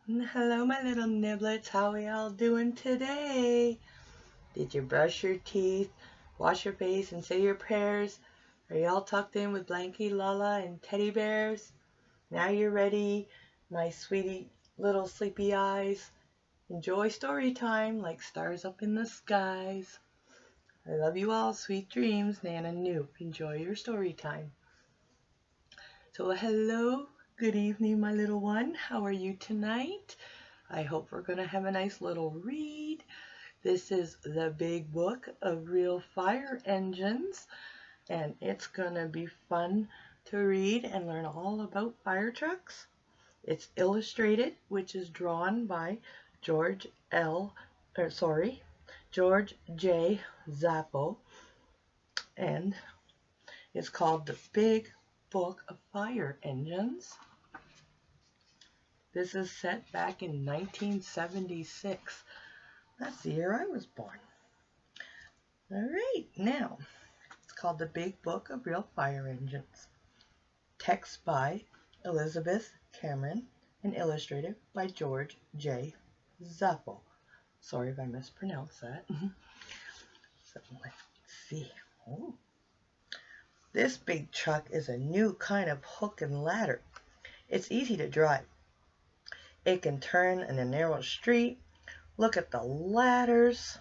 Hello, my little niblets. How are y'all doing today? Did you brush your teeth, wash your face, and say your prayers? Are y'all tucked in with Blanky, Lala, and teddy bears? Now you're ready, my sweetie little sleepy eyes. Enjoy story time like stars up in the skies. I love you all. Sweet dreams, Nanna Newf. Enjoy your story time. So hello, good evening, my little one. How are you tonight? I hope we're going to have a nice little read. This is the big book of real fire engines, and it's going to be fun to read and learn all about fire trucks. It's illustrated, which is drawn by George J. Zaffo, and it's called The Big Book of Fire Engines. This is set back in 1976. That's the year I was born. All right, now, it's called The Big Book of Real Fire Engines. Text by Elizabeth Cameron and illustrated by George J. Zaffo. Sorry if I mispronounced that. So let's see. Oh. This big truck is a new kind of hook and ladder. It's easy to drive. It can turn in a narrow street. Look at the ladders.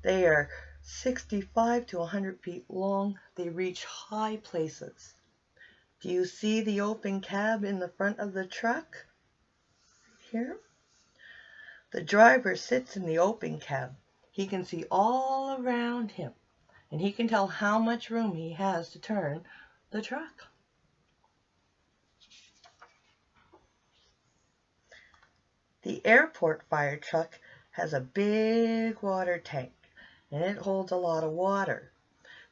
They are 65 to 100 feet long. They reach high places. Do you see the open cab in the front of the truck? Here. The driver sits in the open cab. He can see all around him, and he can tell how much room he has to turn the truck. The airport fire truck has a big water tank, and it holds a lot of water.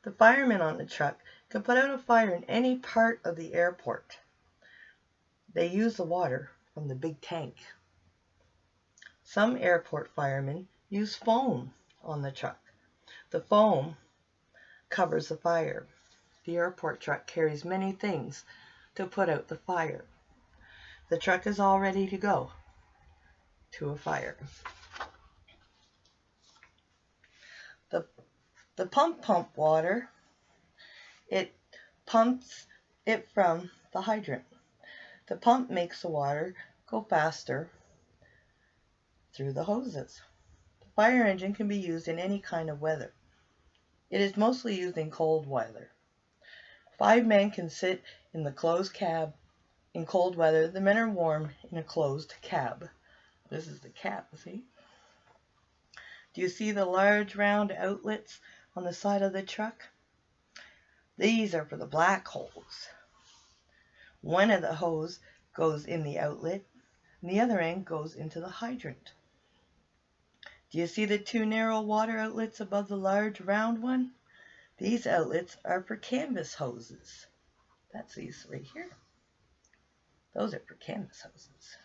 The firemen on the truck can put out a fire in any part of the airport. They use the water from the big tank. Some airport firemen use foam on the truck. The foam covers the fire. The airport truck carries many things to put out the fire. The truck is all ready to go to a fire. The pump water. It pumps it from the hydrant. The pump makes the water go faster through the hoses. The fire engine can be used in any kind of weather. It is mostly used in cold weather. 5 men can sit in the closed cab. In cold weather, the men are warm in a closed cab. This is the cab, see? Do you see the large round outlets on the side of the truck? These are for the black holes. One of the hose goes in the outlet, and the other end goes into the hydrant. Do you see the 2 narrow water outlets above the large round one? These outlets are for canvas hoses. That's these right here. Those are for canvas hoses.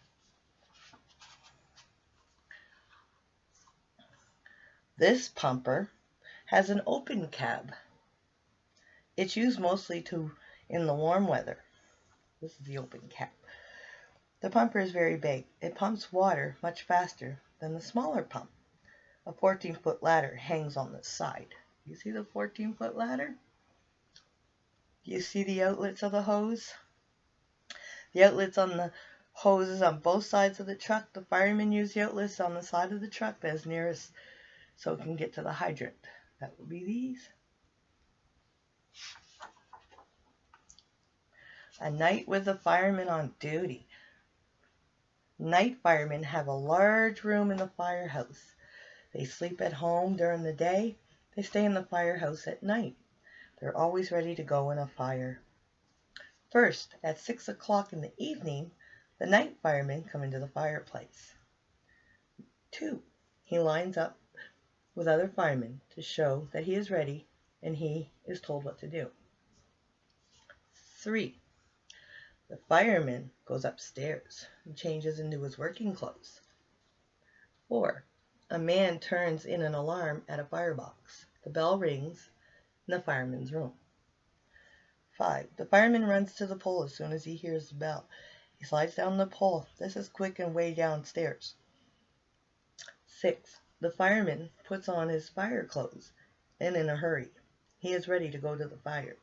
This pumper has an open cab. It's used mostly in the warm weather. This is the open cab. The pumper is very big. It pumps water much faster than the smaller pump. A 14-foot ladder hangs on the side. You see the 14-foot ladder? You see the outlets of the hose? The outlets on the hoses on both sides of the truck. The firemen use the outlets on the side of the truck that is nearest so it can get to the hydrant. That would be these. A night with the firemen on duty. Night firemen have a large room in the firehouse. They sleep at home during the day. They stay in the firehouse at night. They're always ready to go in a fire. First, at 6 o'clock in the evening, the night firemen come into the fireplace. 2, he lines up with other firemen to show that he is ready and he is told what to do. 3, the fireman goes upstairs and changes into his working clothes. 4, a man turns in an alarm at a firebox. The bell rings in the fireman's room. 5, the fireman runs to the pole as soon as he hears the bell. He slides down the pole. This is quick and way downstairs. 6. The fireman puts on his fire clothes and in a hurry. He is ready to go to the fire.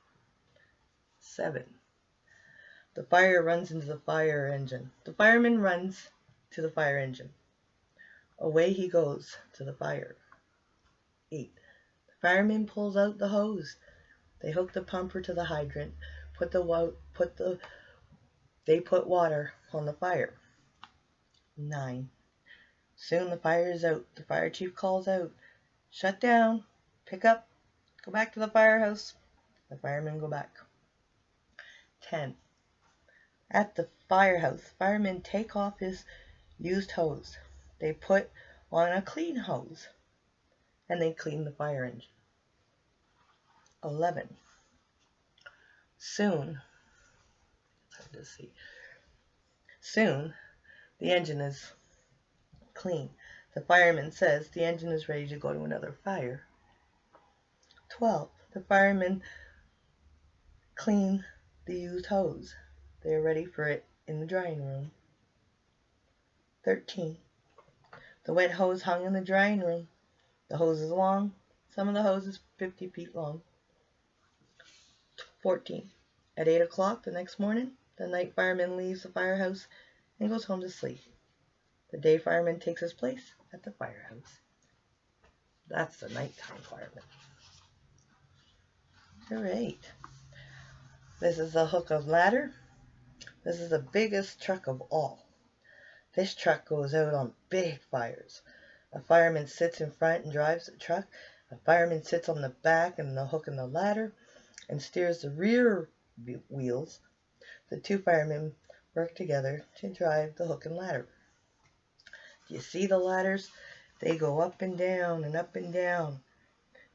7. The fire runs into the fire engine. The fireman runs to the fire engine. Away he goes to the fire. 8. The fireman pulls out the hose. They hook the pumper to the hydrant. They put water on the fire. 9. Soon the fire is out. The fire chief calls out, "Shut down, pick up, go back to the firehouse." The firemen go back. 10. At the firehouse, firemen take off his used hose. They put on a clean hose, and they clean the fire engine. 11. Soon, the engine is clean. The fireman says the engine is ready to go to another fire. 12. The firemen clean the used hose. They are ready for it in the drying room. 13. The wet hose hung in the drying room. The hose is long. Some of the hose is 50 feet long. 14. At 8 o'clock the next morning, the night fireman leaves the firehouse and goes home to sleep. The day fireman takes his place at the firehouse. That's the nighttime fireman. Alright. This is the hook of ladder. This is the biggest truck of all. This truck goes out on big fires. A fireman sits in front and drives the truck. A fireman sits on the back and the hook and the ladder and steers the rear wheels. The two firemen work together to drive the hook and ladder. Do you see the ladders? They go up and down and up and down.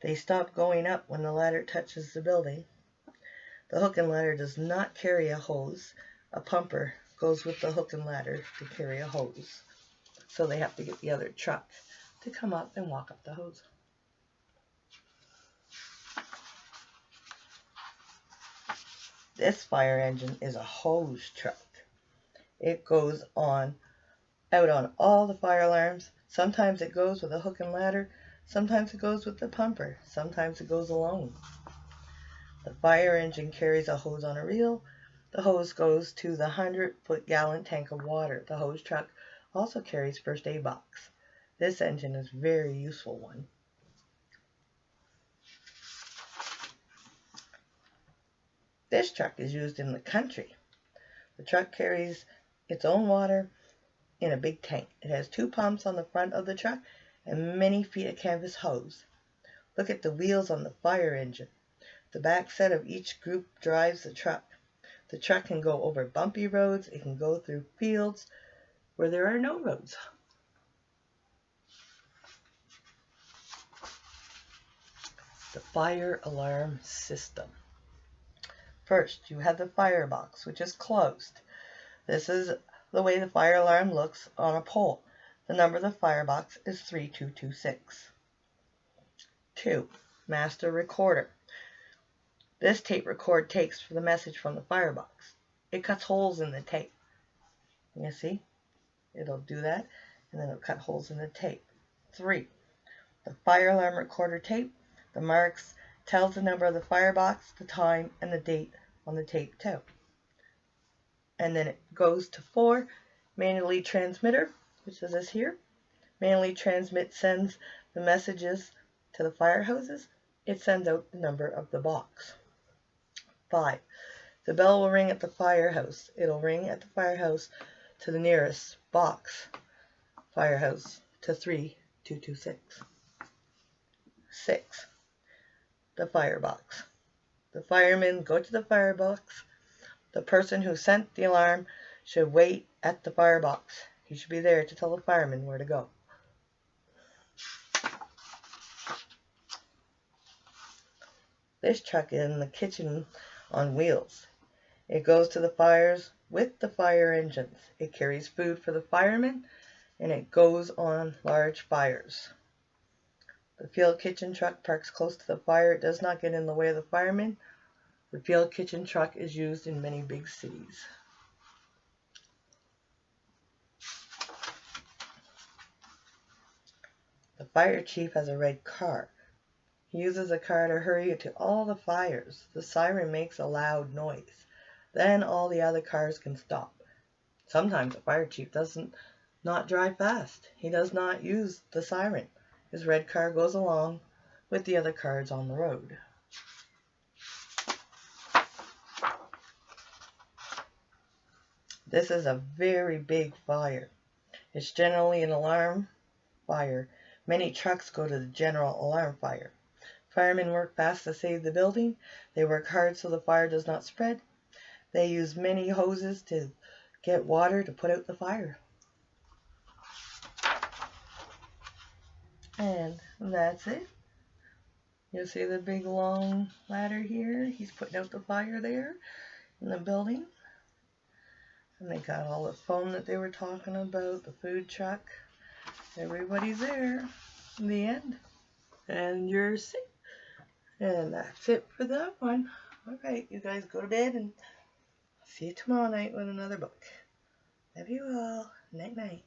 They stop going up when the ladder touches the building. The hook and ladder does not carry a hose. A pumper goes with the hook and ladder to carry a hose. So they have to get the other truck to come up and walk up the hose. This fire engine is a hose truck. It goes out on all the fire alarms. Sometimes it goes with a hook and ladder. Sometimes it goes with the pumper. Sometimes it goes alone. The fire engine carries a hose on a reel. The hose goes to the 100-gallon tank of water. The hose truck also carries first aid box. This engine is a very useful one. This truck is used in the country. The truck carries its own water in a big tank. It has 2 pumps on the front of the truck and many feet of canvas hose. Look at the wheels on the fire engine. The back set of each group drives the truck. The truck can go over bumpy roads. It can go through fields where there are no roads. The fire alarm system. First, you have the firebox, which is closed. This is the way the fire alarm looks on a pole. The number of the firebox is 3226. 2. Master recorder. This tape record takes the message from the firebox. It cuts holes in the tape. You see? It'll do that, and then it'll cut holes in the tape. 3. The fire alarm recorder tape. The marks tells the number of the firebox, the time, and the date on the tape too. And then it goes to 4. Manually transmitter, which is this here. Manually transmit sends the messages to the fire hoses. It sends out the number of the box. 5. The bell will ring at the firehouse. It'll ring at the firehouse to the nearest box firehouse to 3226. 6. The firebox. The firemen go to the firebox. The person who sent the alarm should wait at the firebox. He should be there to tell the firemen where to go. This truck is in the kitchen on wheels. It goes to the fires with the fire engines. It carries food for the firemen, and it goes on large fires. The field kitchen truck parks close to the fire. It does not get in the way of the firemen. The field kitchen truck is used in many big cities. The fire chief has a red car. He uses the car to hurry to all the fires. The siren makes a loud noise. Then all the other cars can stop. Sometimes the fire chief doesn't not drive fast. He does not use the siren. His red car goes along with the other cars on the road. This is a very big fire. It's generally an alarm fire. Many trucks go to the general alarm fire. Firemen work fast to save the building. They work hard so the fire does not spread. They use many hoses to get water to put out the fire. And that's it. You'll see the big long ladder here. He's putting out the fire there in the building. And they got all the foam that they were talking about, the food truck. Everybody's there in the end. And you're safe. And that's it for that one. Alright, you guys go to bed and see you tomorrow night with another book. Love you all. Night night.